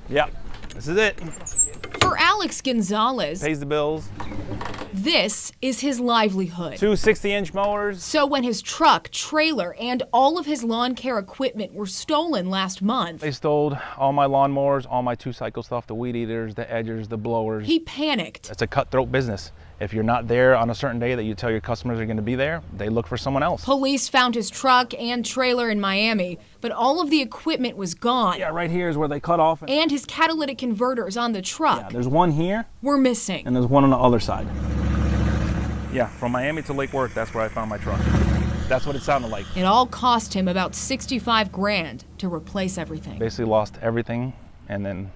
Yep, this is it. For Alex Gonzalez, Pays the bills. this is his livelihood. 2 60-inch mowers. So when his truck, trailer, and all of his lawn care equipment were stolen last month, They stole all my lawnmowers, all my 2-cycle stuff, the weed eaters, the edgers, the blowers. he panicked. It's a cutthroat business. If you're not there on a certain day that you tell your customers are going to be there, they look for someone else. Police found his truck and trailer in Miami, but all of the equipment was gone. Yeah, right here is where they cut off. And his catalytic converters on the truck Yeah, there's one here were missing. and there's one on the other side. Yeah, from Miami to Lake Worth, that's where I found my truck. That's what it sounded like. It all cost him about 65 grand to replace everything. Basically lost everything, and then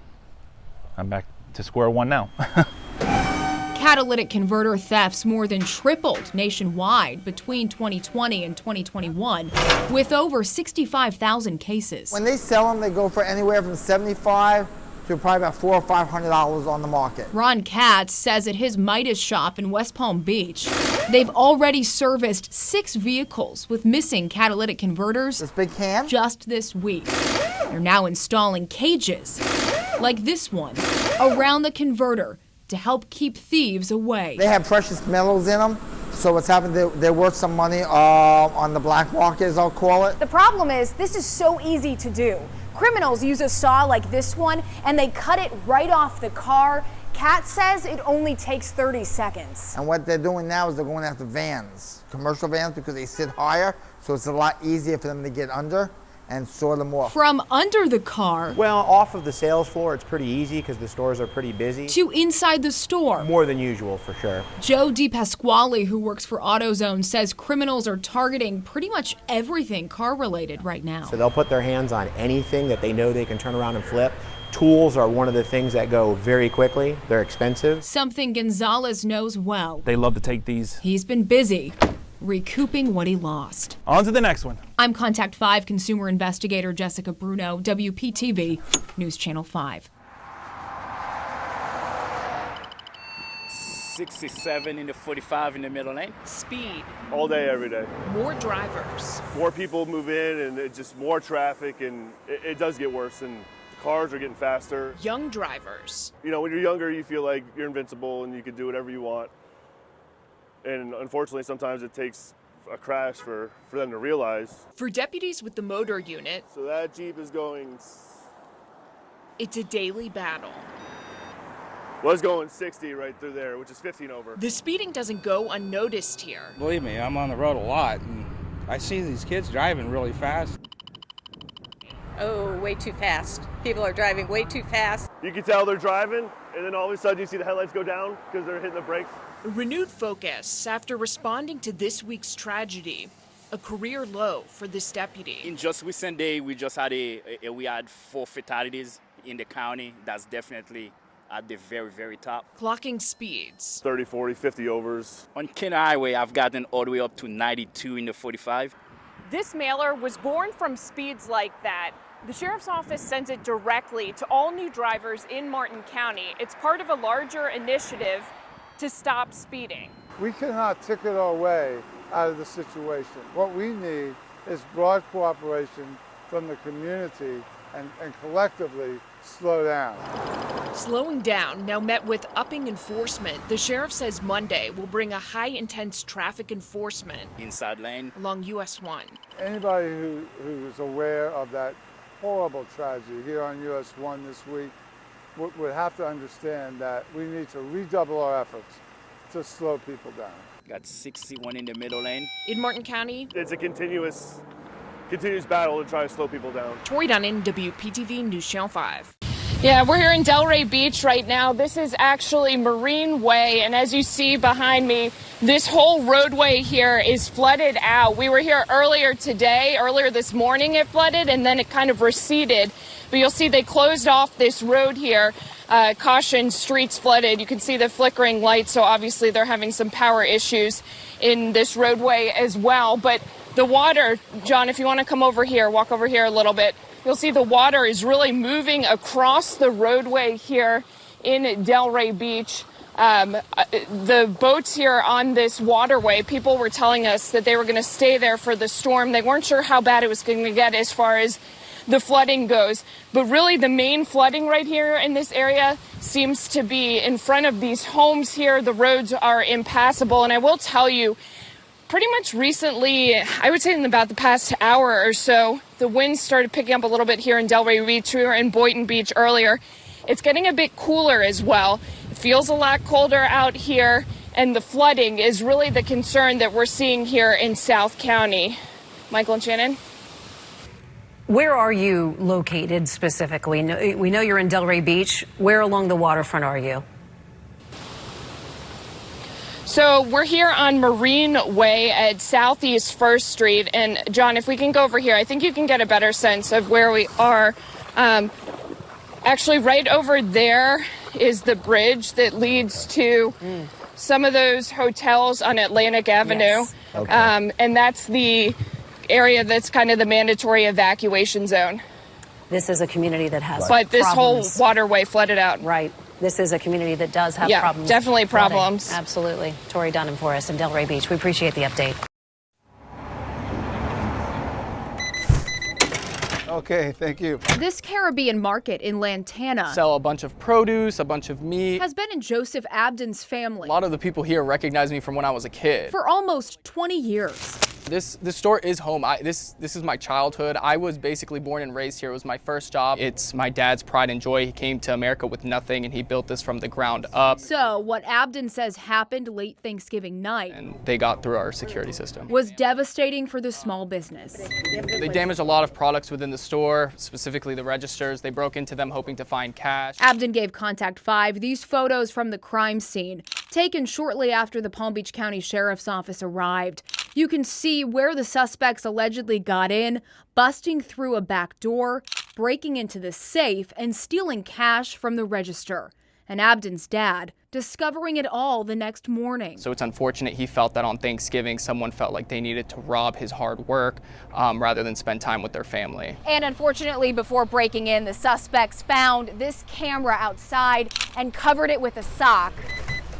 I'm back to square one now. Catalytic converter thefts more than tripled nationwide between 2020 and 2021, with over 65,000 cases. When they sell them, they go for anywhere from $75 to probably about $400 or $500 on the market. Ron Katz says at his Midas shop in West Palm Beach, they've already serviced 6 vehicles with missing catalytic converters This big can? just this week. They're now installing cages, like this one, around the converter to help keep thieves away. They have precious metals in them, so what's happened, they're worth some money on the black market, as I'll call it. The problem is, this is so easy to do. Criminals use a saw like this one, and they cut it right off the car. Kat says it only takes 30 seconds. And what they're doing now is they're going after vans, commercial vans, because they sit higher, so it's a lot easier for them to get under and saw them off. From under the car Well, off of the sales floor, it's pretty easy because the stores are pretty busy. to inside the store. More than usual, for sure. Joe DePasquale, who works for AutoZone, says criminals are targeting pretty much everything car-related right now. So they'll put their hands on anything that they know they can turn around and flip. Tools are one of the things that go very quickly. They're expensive. Something Gonzalez knows well. They love to take these. He's been busy recouping what he lost. On to the next one. I'm Contact 5 consumer investigator Jessica Bruno, WPTV, News Channel 5. 67 in the 45 in the middle lane. Speed, All day, every day. more drivers. More people move in and it's just more traffic, and it does get worse, and the cars are getting faster. Young drivers. You know, when you're younger, you feel like you're invincible and you can do whatever you want. And unfortunately, sometimes it takes a crash for them to realize. For deputies with the motor unit, So that Jeep is going, it's a daily battle. was going 60 right through there, which is 15 over. The speeding doesn't go unnoticed here. Believe me, I'm on the road a lot, and I see these kids driving really fast. Oh, way too fast. People are driving way too fast. You can tell they're driving, and then all of a sudden you see the headlights go down because they're hitting the brakes. A renewed focus after responding to this week's tragedy, a career low for this deputy. In just recent day, we just had we had 4 fatalities in the county. That's definitely at the very, very top. Clocking speeds. 30, 40, 50 overs. On Kenner Highway, I've gotten all the way up to 92 in the 45. This mailer was born from speeds like that. The Sheriff's Office sends it directly to all new drivers in Martin County. It's part of a larger initiative to stop speeding. We cannot ticket our way out of the situation. What we need is broad cooperation from the community and collectively slow down. Slowing down now met with upping enforcement. The sheriff says Monday will bring a high-intense traffic enforcement Inside lane. along US 1. Anybody who's aware of that horrible tragedy here on US 1 this week would have to understand that we need to redouble our efforts to slow people down. Got 61 in the middle lane. In Martin County, It's a continuous battle to try to slow people down. Tori Dunnan, WPTV News Channel 5. Yeah, we're here in Delray Beach right now. This is actually Marine Way, and as you see behind me, this whole roadway here is flooded out. We were here earlier this morning it flooded, and then it kind of receded. But you'll see they closed off this road here. Caution, streets flooded. You can see the flickering lights, so obviously they're having some power issues in this roadway as well. But the water, John, if you want to come over here, walk over here a little bit, you'll see the water is really moving across the roadway here in Delray Beach. The boats here on this waterway, people were telling us that they were going to stay there for the storm. They weren't sure how bad it was going to get as far as the flooding goes. But really the main flooding right here in this area seems to be in front of these homes here. The roads are impassable. And I will tell you, pretty much recently, I would say in about the past hour or so, the winds started picking up a little bit here in Delray Beach. We were in Boynton Beach earlier. It's getting a bit cooler as well. It feels a lot colder out here, and the flooding is really the concern that we're seeing here in South County. Michael and Shannon? Where are you located specifically? We know you're in Delray Beach. Where along the waterfront are you? So we're here on Marine Way at Southeast 1st Street. And John, if we can go over here, I think you can get a better sense of where we are. Actually, right over there is the bridge that leads to some of those hotels on Atlantic Avenue. Yes. Okay. And that's the area that's kind of the mandatory evacuation zone. This is a community that has But this problems. whole waterway flooded out. Right. This is a community that does have Yeah, problems. definitely flooding. problems. Absolutely. Tori Dunham for us in Delray Beach. We appreciate the update. Okay, thank you. This Caribbean market in Lantana Sell a bunch of produce, a bunch of meat. has been in Joseph Abden's family A lot of the people here recognize me from when I was a kid. for almost 20 years. This store is home. This is my childhood. I was basically born and raised here. It was my first job. It's my dad's pride and joy. He came to America with nothing, and he built this from the ground up. So what Abden says happened late Thanksgiving night And they got through our security system. was devastating for the small business. They damaged a lot of products within the store, specifically the registers. They broke into them hoping to find cash. Abden gave Contact 5 these photos from the crime scene, taken shortly after the Palm Beach County Sheriff's Office arrived. You can see where the suspects allegedly got in, busting through a back door, breaking into the safe, and stealing cash from the register. And Abden's dad discovering it all the next morning. So it's unfortunate he felt that on Thanksgiving someone felt like they needed to rob his hard work rather than spend time with their family. And unfortunately, before breaking in, the suspects found this camera outside and covered it with a sock.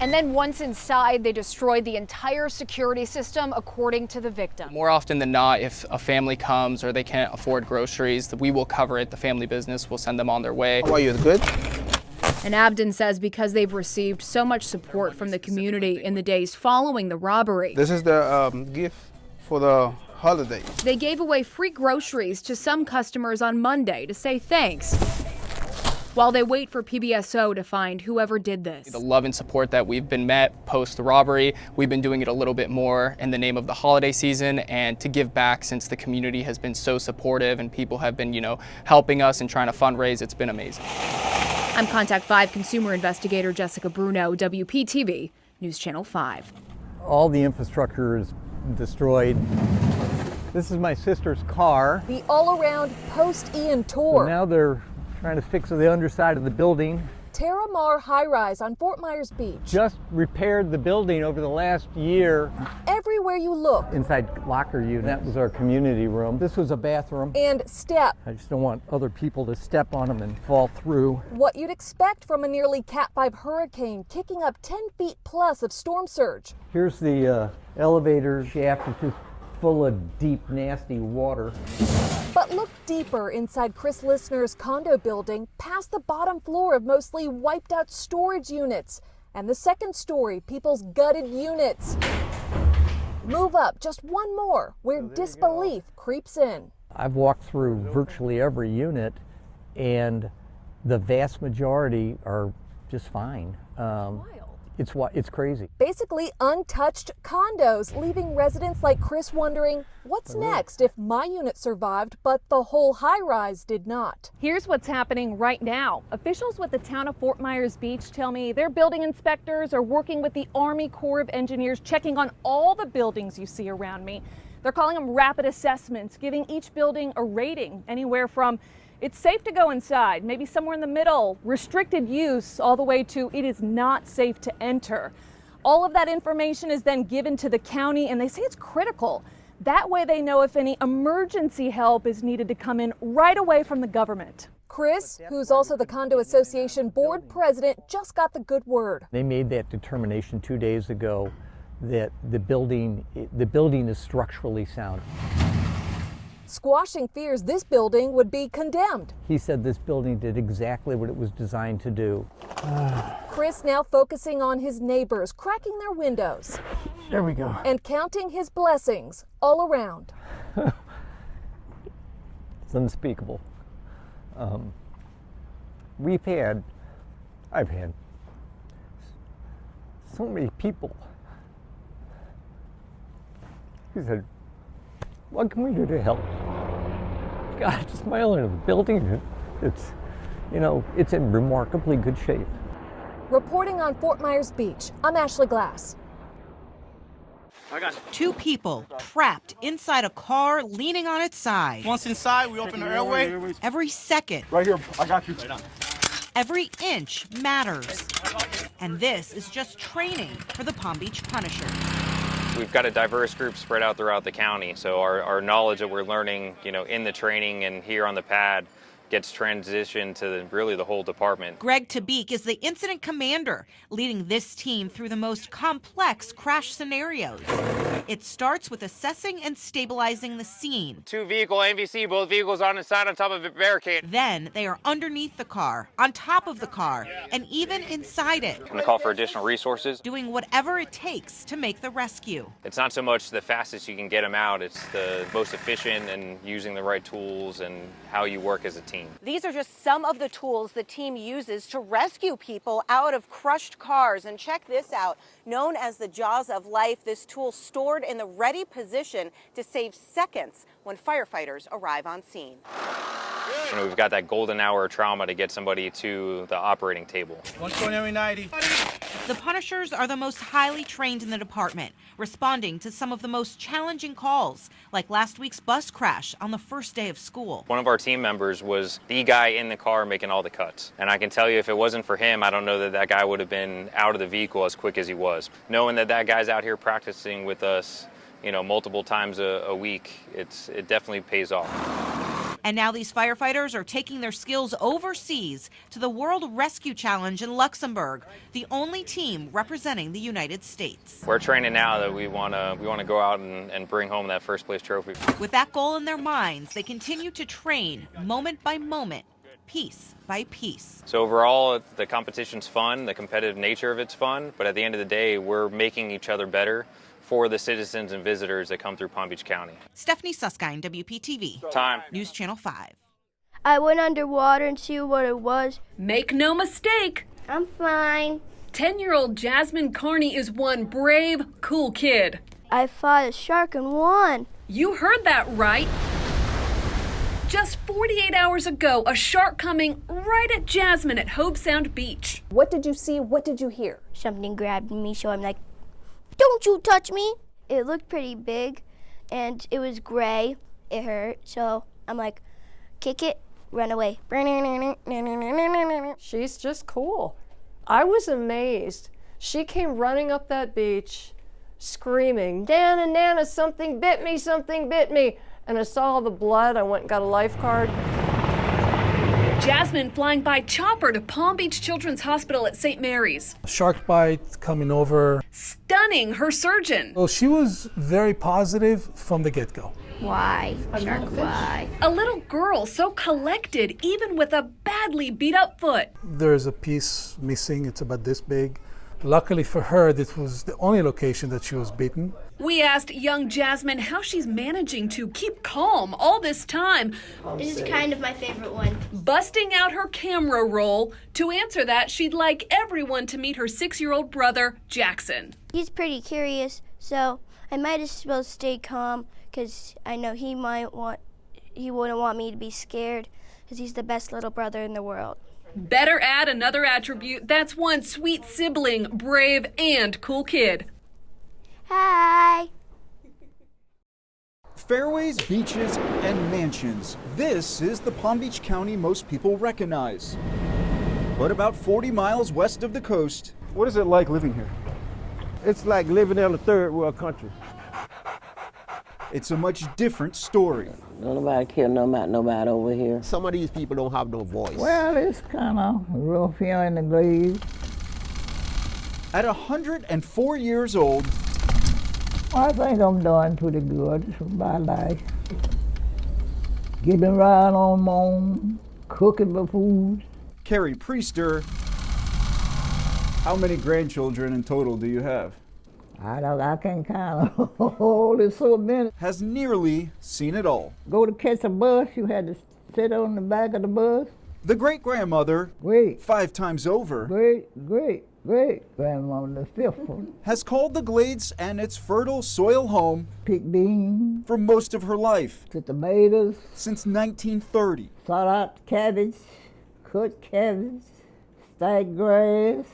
And then once inside, they destroyed the entire security system, according to the victim. More often than not, if a family comes or they can't afford groceries, we will cover it. The family business will send them on their way. How are you? Good? And Abden says because they've received so much support from the community in the days following the robbery, This is the gift for the holiday. they gave away free groceries to some customers on Monday to say thanks, while they wait for PBSO to find whoever did this. The love and support that we've been met post the robbery, we've been doing it a little bit more in the name of the holiday season and to give back since the community has been so supportive and people have been, helping us and trying to fundraise. It's been amazing. I'm Contact 5 consumer investigator Jessica Bruno, WPTV, News Channel 5. All the infrastructure is destroyed. This is my sister's car. The all-around post-Ian So tour. now they're trying to fix the underside of the building. Terra Mar High Rise on Fort Myers Beach. Just repaired the building over the last year. Everywhere you look. Inside locker unit. That was our community room. This was a bathroom. And step. I just don't want other people to step on them and fall through. What you'd expect from a nearly Cat 5 hurricane kicking up 10 feet plus of storm surge. Here's the elevator shaft. It's just full of deep, nasty water. But look deeper inside Chris Listener's condo building, past the bottom floor of mostly wiped out storage units, and the second story, people's gutted units. Move up just one more, where disbelief creeps in. I've walked through virtually every unit, and the vast majority are just fine. It's crazy. Basically untouched condos, leaving residents like Chris wondering, what's next if my unit survived, but the whole high-rise did not? Here's what's happening right now. Officials with the town of Fort Myers Beach tell me their building inspectors are working with the Army Corps of Engineers, checking on all the buildings you see around me. They're calling them rapid assessments, giving each building a rating, anywhere from it's safe to go inside, maybe somewhere in the middle, restricted use, all the way to it is not safe to enter. All of that information is then given to the county, and they say it's critical. That way they know if any emergency help is needed to come in right away from the government. Chris, who's also the Condo Association board president, just got the good word. They made that determination 2 days ago that the building is structurally sound. squashing fears this building would be condemned. He said this building did exactly what it was designed to do. Chris now focusing on his neighbors, cracking their windows. There we go. And counting his blessings all around. It's unspeakable. I've had so many people who said, what can we do to help? God, just smiling at the building. It's, you know, it's in remarkably good shape. Reporting on Fort Myers Beach, I'm Ashley Glass. Two people trapped inside a car leaning on its side. Once inside, we open the airway. Every second. Right here, I got you. Right on. Every inch matters. And this is just training for the Palm Beach Punishers. We've got a diverse group spread out throughout the county, so our knowledge that we're learning, in the training and here on the pad gets transitioned to really the whole department. Greg Tabik is the incident commander, leading this team through the most complex crash scenarios. It starts with assessing and stabilizing the scene. 2-vehicle NVC, both vehicles on the side on top of a barricade. Then they are underneath the car, on top of the car, and even inside it. I'm going to call for additional resources. Doing whatever it takes to make the rescue. It's not so much the fastest you can get them out, it's the most efficient and using the right tools and how you work as a team. These are just some of the tools the team uses to rescue people out of crushed cars. And check this out. Known as the Jaws of Life, this tool stored in the ready position to save seconds when firefighters arrive on scene. We've got that golden hour of trauma to get somebody to the operating table. 120 every 90. The Punishers are the most highly trained in the department, responding to some of the most challenging calls, like last week's bus crash on the first day of school. One of our team members was the guy in the car making all the cuts. And I can tell you, if it wasn't for him, I don't know that guy would have been out of the vehicle as quick as he was. Knowing that guy's out here practicing with us, multiple times a week, it definitely pays off. And now these firefighters are taking their skills overseas to the World Rescue Challenge in Luxembourg, the only team representing the United States. We're training now that we want to go out and bring home that first place trophy. With that goal in their minds, they continue to train moment by moment, piece by piece. So overall, the competition's fun, the competitive nature of it's fun, but at the end of the day, we're making each other better for the citizens and visitors that come through Palm Beach County. Stephanie Suskind, Wptv. Time. News Channel 5. I went underwater and see what it was. Make no mistake. I'm fine. 10-year-old Jasmine Carney is one brave, cool kid. I fought a shark and won. You heard that right. Just 48 hours ago, a shark coming right at Jasmine at Hobe Sound Beach. What did you see? What did you hear? Something grabbed me, so I'm like, don't you touch me. It looked pretty big, and it was gray. It hurt, so I'm like, kick it, run away. She's just cool. I was amazed. She came running up that beach, screaming, Nana, Nana, something bit me, something bit me. And I saw all the blood. I went and got a lifeguard. Jasmine flying by chopper to Palm Beach Children's Hospital at St. Mary's. Shark bite coming over. Stunning her surgeon. Well, she was very positive from the get-go. Why? Shark, why? A little girl so collected even with a badly beat up foot. There's a piece missing. It's about this big. Luckily for her, this was the only location that she was beaten. We asked young Jasmine how she's managing to keep calm all this time. This is kind of my favorite one. Busting out her camera roll. To answer that, she'd like everyone to meet her 6-year-old brother, Jackson. He's pretty curious, so I might as well stay calm because I know he wouldn't want me to be scared because he's the best little brother in the world. Better add another attribute. That's one sweet sibling, brave and cool kid. Hi. Fairways, beaches, and mansions. This is the Palm Beach County most people recognize. But about 40 miles west of the coast. What is it like living here? It's like living in a third world country. It's a much different story. Don't nobody care about nobody over here. Some of these people don't have no voice. Well, it's kind of real feeling the grave. At 104 years old, I think I'm doing pretty good with my life. Getting around on my own, cooking my food. Carrie Priester, how many grandchildren in total do you have? I can't count. Oh, there's so many. Has nearly seen it all. Go to catch a bus, you had to sit on the back of the bus. The great-grandmother, 5 times over, great-grandmama, the fifth one. has called the Glades and its fertile soil home Pick beans. For most of her life. To tomatoes. Since 1930. Sought out cabbage, cut cabbage, stacked grass,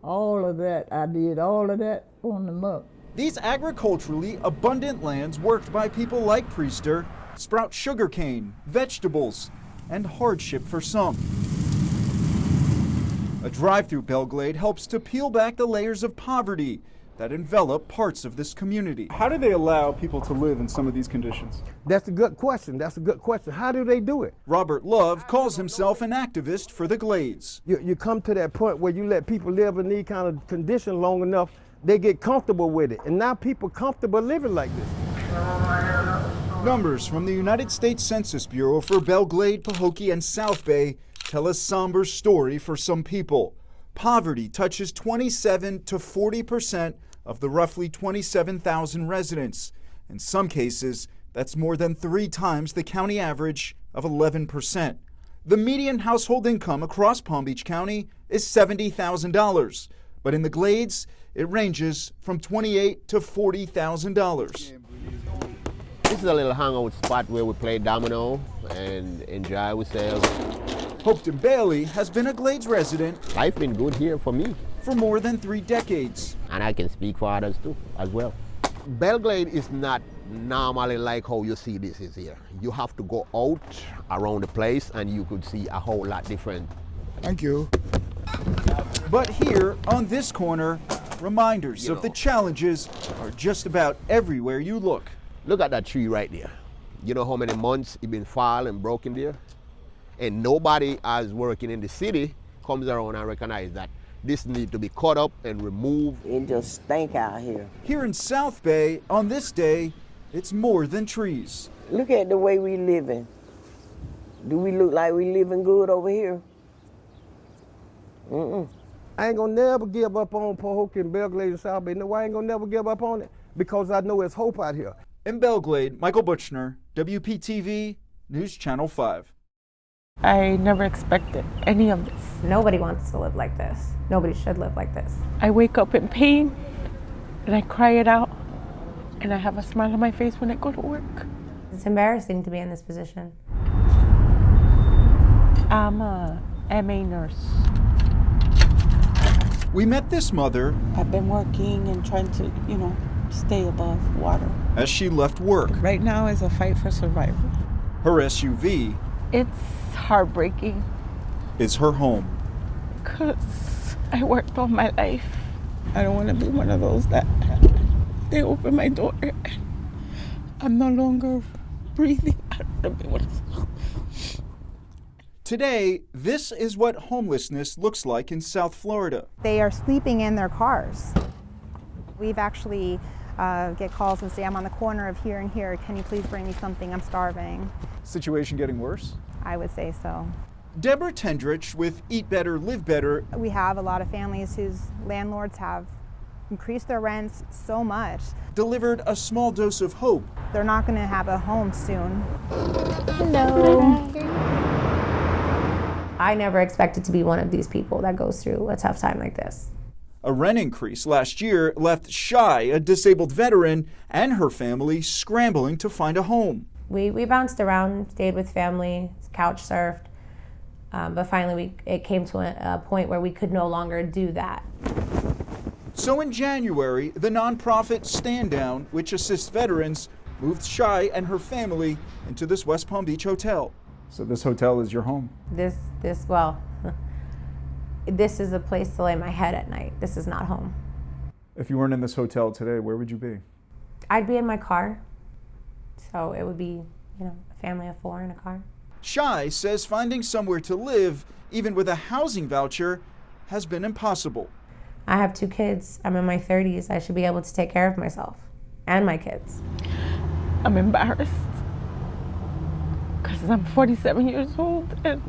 all of that. I did all of that on the muck. These agriculturally abundant lands worked by people like Priester sprout sugarcane, vegetables, and hardship for some. A drive through Belglade helps to peel back the layers of poverty that envelop parts of this community. How do they allow people to live in some of these conditions? That's a good question. How do they do it? Robert Love calls himself an activist for the Glades. You come to that point where you let people live in these kind of conditions long enough, they get comfortable with it. And now people comfortable living like this. Numbers from the United States Census Bureau for Belglade, Pahokee, and South Bay tell a somber story for some people. Poverty touches 27 to 40% of the roughly 27,000 residents. In some cases, that's more than 3 times the county average of 11%. The median household income across Palm Beach County is $70,000, but in the Glades, it ranges from $28,000 to $40,000. This is a little hangout spot where we play domino and enjoy ourselves. Hopeton Bailey has been a Glades resident. Life been good here for me. For more than 3 decades. And I can speak for others too, as well. Belglade is not normally like how you see this is here. You have to go out around the place and you could see a whole lot different. Thank you. But here, on this corner, reminders of the challenges are just about everywhere you look. Look at that tree right there. You know how many months it been fall and broken there? And nobody as working in the city comes around and recognize that this needs to be cut up and removed. It just stink out here. Here in South Bay, on this day, it's more than trees. Look at the way we living. Do we look like we living good over here? I ain't gonna never give up on Pahokee and Belglade and South Bay. No, I ain't gonna never give up on it because I know there's hope out here. In Belglade, Michael Butchner, Wptv, News Channel 5. I never expected any of this. Nobody wants to live like this. Nobody should live like this. I wake up in pain and I cry it out and I have a smile on my face when I go to work. It's embarrassing to be in this position. I'm a MA nurse. We met this mother. I've been working and trying to, stay above water. As she left work. Right now is a fight for survival. Her SUV. It's heartbreaking. Is her home. Because I worked all my life. I don't want to be one of those that they open my door. I'm no longer breathing. I don't want to be one of those. Today, this is what homelessness looks like in South Florida. They are sleeping in their cars. We've actually get calls and say, I'm on the corner of here and here. Can you please bring me something? I'm starving. Situation getting worse? I would say so. Deborah Tendrich with Eat Better, Live Better. We have a lot of families whose landlords have increased their rents so much. Delivered a small dose of hope. They're not going to have a home soon. Hello. I never expected to be one of these people that goes through a tough time like this. A rent increase last year left Shy, a disabled veteran, and her family scrambling to find a home. We bounced around, stayed with family, couch surfed, but finally it came to a point where we could no longer do that. So in January, the nonprofit Stand Down, which assists veterans, moved Shy and her family into this West Palm Beach hotel. So this hotel is your home? This is a place to lay my head at night. This is not home. If you weren't in this hotel today, where would you be? I'd be in my car. So it would be, a family of 4 in a car. Shy says finding somewhere to live, even with a housing voucher, has been impossible. I have 2 kids. I'm in my 30s. I should be able to take care of myself and my kids. I'm embarrassed because because I'm 47 years old and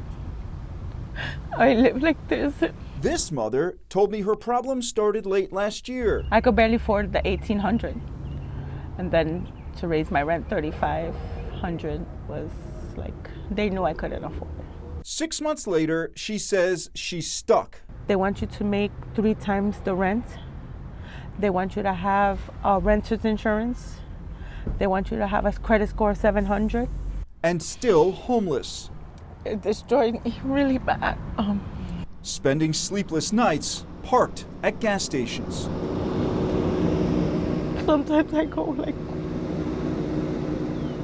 I live like this. This mother told me her problem started late last year. I could barely afford the $1,800, and then to raise my rent $3,500 was like, they knew I couldn't afford it. 6 months later, she says she's stuck. They want you to make 3 times the rent. They want you to have a renter's insurance. They want you to have a credit score of 700. And still homeless. It destroyed me really bad. Spending sleepless nights parked at gas stations. Sometimes I go like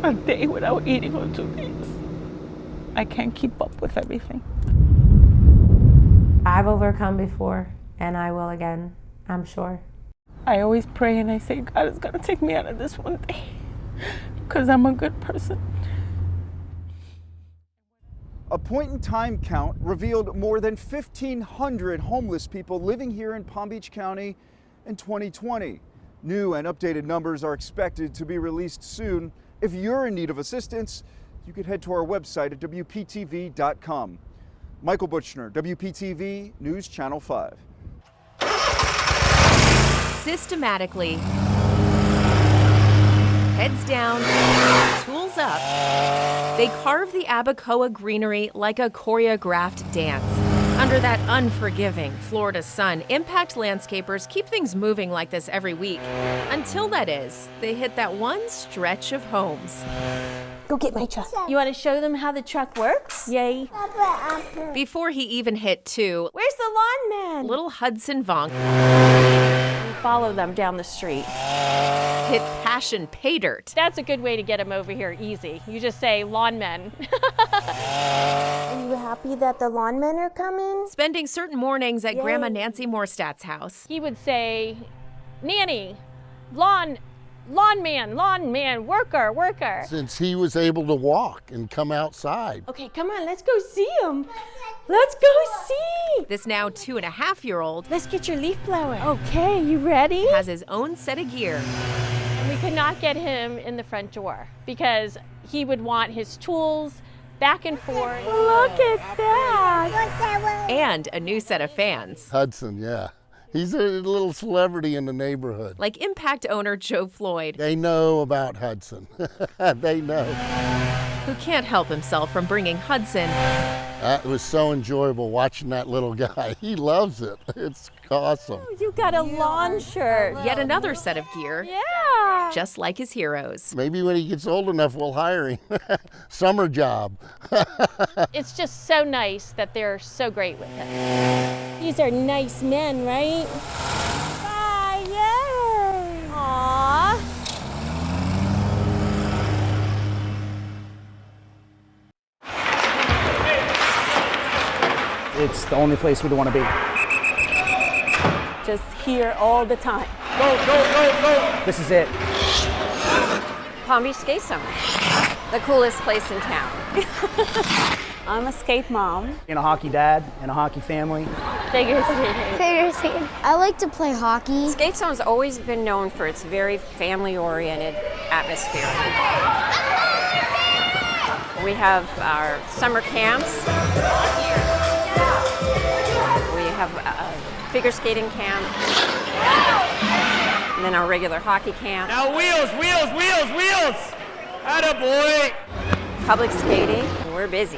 a day without eating or 2 days. I can't keep up with everything. I've overcome before, and I will again, I'm sure. I always pray and I say, God is gonna take me out of this one day, because I'm a good person. A point-in-time count revealed more than 1,500 homeless people living here in Palm Beach County in 2020. New and updated numbers are expected to be released soon. If you're in need of assistance, you could head to our website at wptv.com. Michael Butchner, WPTV News Channel 5. Systematically, heads down, tools up, they carve the Abacoa greenery like a choreographed dance. Under that unforgiving Florida sun, impact landscapers keep things moving like this every week. Until that is, they hit that one stretch of homes. Go get my truck. You want to show them how the truck works? Yay. Before he even hit 2, Where's the lawn man? little Hudson Vonk Follow them down the street. hit Passion Pay Dirt. That's a good way to get him over here easy. You just say lawn men. Are you happy that the lawn men are coming? Spending certain mornings at Grandma Nancy Morstadt's house. He would say, Nanny, lawn man, worker. Since he was able to walk and come outside. Okay, come on, let's go see him. Let's go see. This now 2.5-year-old. Let's get your leaf blower. Okay, you ready? Has his own set of gear. And we could not get him in the front door because he would want his tools back and forth. Look at that. And a new set of fans. Hudson, yeah. He's a little celebrity in the neighborhood. Like Impact owner Joe Floyd. They know about Hudson. They know. Who can't help himself from bringing Hudson. That was so enjoyable watching that little guy. He loves it. It's awesome. You got a lawn shirt. Yet another set of gear. Yeah. Just like his heroes. Maybe when he gets old enough, we'll hire him. Summer job. It's just so nice that they're so great with it. These are nice men, right? Bye, yay! Aww. It's the only place we'd want to be. Just here all the time. Go! This is it. Palm Beach Skate Zone, the coolest place in town. I'm a skate mom. And a hockey dad and a hockey family. Figure skating. I like to play hockey. Skate Zone's always been known for its very family-oriented atmosphere. We have our summer camps. We have a figure skating camp. And then our regular hockey camp. Now wheels! Attaboy! Public skating. We're busy.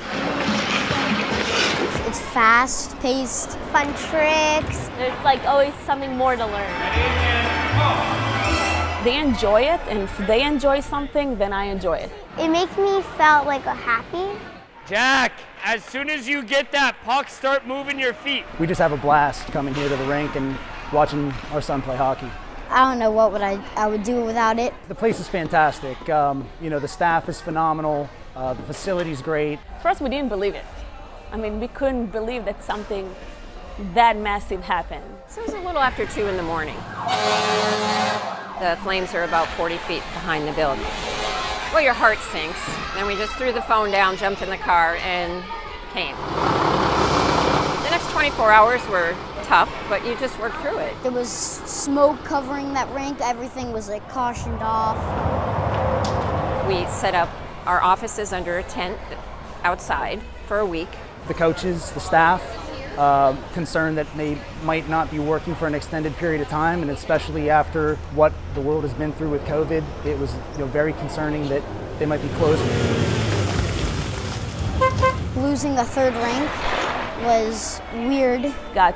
It's fast-paced, fun tricks. There's like always something more to learn. They enjoy it, and if they enjoy something, then I enjoy it. It makes me feel like happy. Jack, as soon as you get that puck, start moving your feet. We just have a blast coming here to the rink and watching our son play hockey. I don't know what I would do without it. The place is fantastic. The staff is phenomenal. The facility's great. First, we didn't believe it. I mean, we couldn't believe that something that massive happened. So it was a little after 2 in the morning. The flames are about 40 feet behind the building. Well, your heart sinks. Then we just threw the phone down, jumped in the car, and came. The next 24 hours were tough, but you just worked through it. There was smoke covering that rink. Everything was like cautioned off. We set up Our office is under a tent outside for a week. The coaches, the staff, concerned that they might not be working for an extended period of time, and especially after what the world has been through with COVID, it was very concerning that they might be closing. Losing a third rank was weird. Got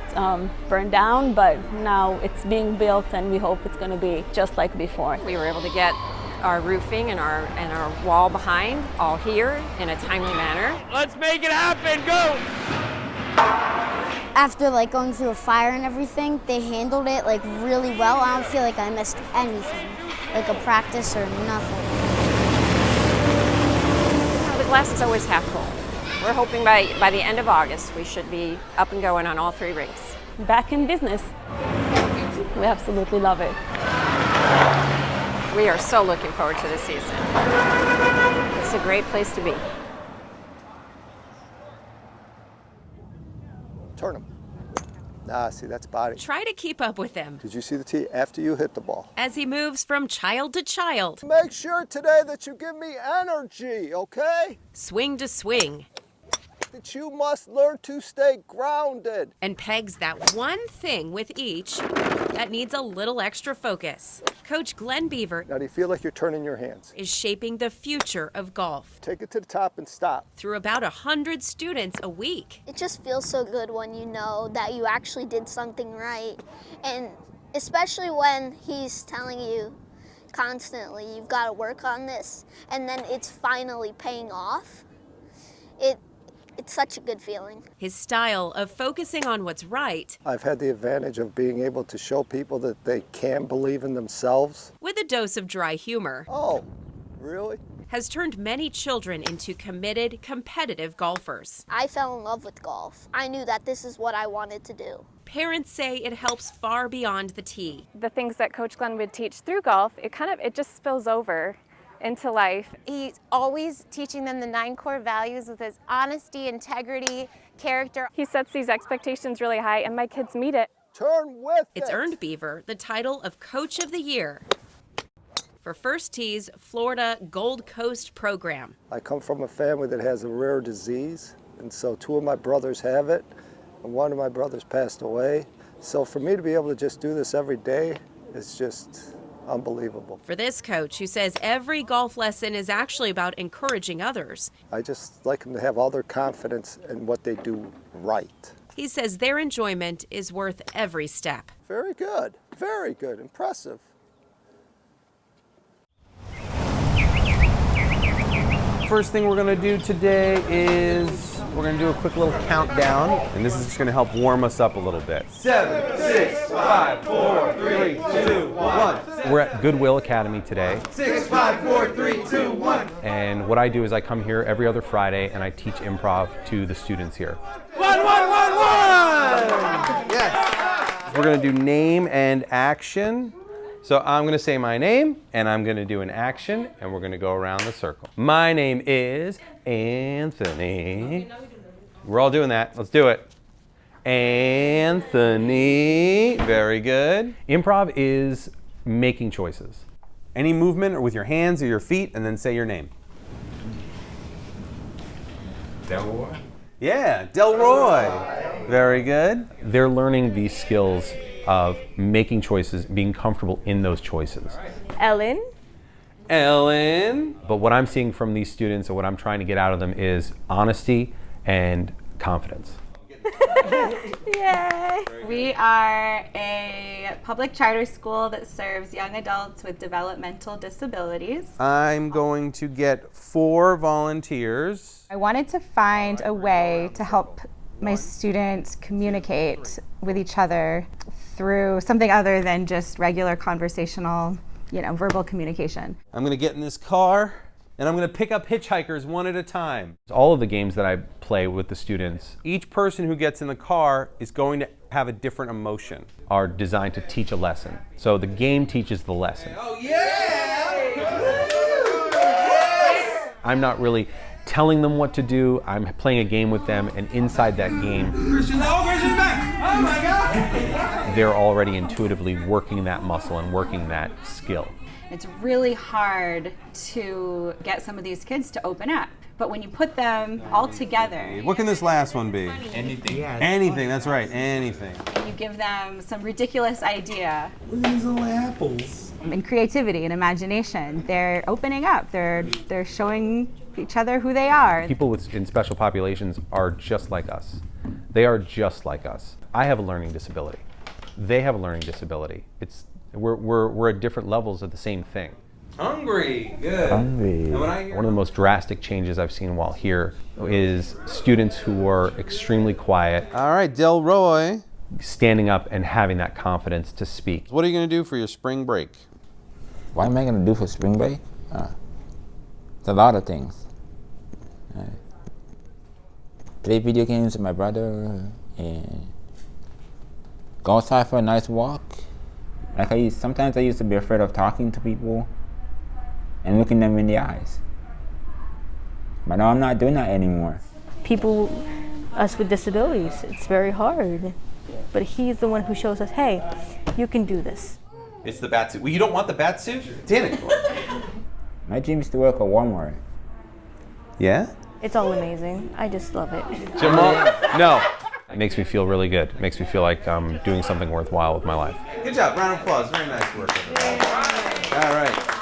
burned down, but now it's being built and we hope it's going to be just like before. We were able to get our roofing and our wall behind all here in a timely manner. Let's make it happen, go! After going through a fire and everything, they handled it really well. I don't feel like I missed anything, like a practice or nothing. The glass is always half full. We're hoping by the end of August we should be up and going on all 3 rinks. Back in business. We absolutely love it. We are so looking forward to this season. It's a great place to be. Turn them. Ah, see, that's body. Try to keep up with him Did you see the tee after you hit the ball? as he moves from child to child, Make sure today that you give me energy, okay? swing to swing, That you must learn to stay grounded. and pegs that one thing with each that needs a little extra focus. Coach Glenn Beaver Now, do you feel like you're turning your hands? is shaping the future of golf Take it to the top and stop. through about 100 students a week. It just feels so good when you know that you actually did something right. And especially when he's telling you constantly, you've got to work on this, and then it's finally paying off. It's such a good feeling. His style of focusing on what's right I've had the advantage of being able to show people that they can believe in themselves. with a dose of dry humor Oh, really? has turned many children into committed, competitive golfers. I fell in love with golf. I knew that this is what I wanted to do. Parents say it helps far beyond the tee. The things that Coach Glenn would teach through golf, it just spills over into life. He's always teaching them the 9 core values with his honesty, integrity, character. He sets these expectations really high, and my kids meet it. Turn with It's earned Beaver the title of Coach of the Year for First Tee's Florida Gold Coast program. I come from a family that has a rare disease, and so 2 of my brothers have it, and 1 of my brothers passed away. So for me to be able to just do this every day is just unbelievable. For this coach, who says every golf lesson is actually about encouraging others, I just like them to have all their confidence in what they do right. he says their enjoyment is worth every step. Very good, impressive. First thing we're going to do today is we're going to do a quick little countdown, and this is just going to help warm us up a little bit. 7, 6, 5, 4, 3, 2, 1. We're at Goodwill Academy today. 6, 5, 4, 3, 2, 1. And what I do is I come here every other Friday and I teach improv to the students here. 1, 1, 1, 1! Yes. We're going to do name and action. So I'm going to say my name, and I'm going to do an action, and we're going to go around the circle. My name is Anthony. We're all doing that. Let's do it. Anthony. Very good. Improv is making choices. Any movement or with your hands or your feet, and then say your name. Delroy. Yeah, Delroy. Very good. They're learning these skills of making choices, being comfortable in those choices. Ellen. But what I'm seeing from these students and what I'm trying to get out of them is honesty and confidence. Yay! We are a public charter school that serves young adults with developmental disabilities. I'm going to get 4 volunteers. I wanted to find a way to help my students communicate with each other through something other than just regular conversational, verbal communication. I'm going to get in this car and I'm going to pick up hitchhikers one at a time. All of the games that I play with the students, each person who gets in the car is going to have a different emotion, are designed to teach a lesson. So the game teaches the lesson. Oh, yeah! I'm not really telling them what to do. I'm playing a game with them, and inside that game, Christian back! Oh my God! they're already intuitively working that muscle and working that skill. It's really hard to get some of these kids to open up. But when you put them all together, What can this last one be? Anything. Anything, that's right, anything. and you give them some ridiculous idea, Look at these little apples. and creativity and imagination, they're opening up. They're showing each other who they are. People in special populations are just like us. They are just like us. I have a learning disability. They have a learning disability. We're at different levels of the same thing. Hungry, good. Hungry. One of the most drastic changes I've seen while here is students who are extremely quiet. All right, Delroy. Standing up and having that confidence to speak. What are you going to do for your spring break? What am I going to do for spring break? It's a lot of things. Play video games with my brother and go outside for a nice walk. Sometimes I used to be afraid of talking to people and looking them in the eyes. But now I'm not doing that anymore. People, us with disabilities, it's very hard. But he's the one who shows us, hey, you can do this. It's the bat suit. Well, you don't want the bat suit? Damn it. My dream is to work at Walmart. Yeah? It's all amazing. I just love it. Jamal? No. It makes me feel really good. It makes me feel like I'm doing something worthwhile with my life. Good job. Round of applause. Very nice work, everybody. All right.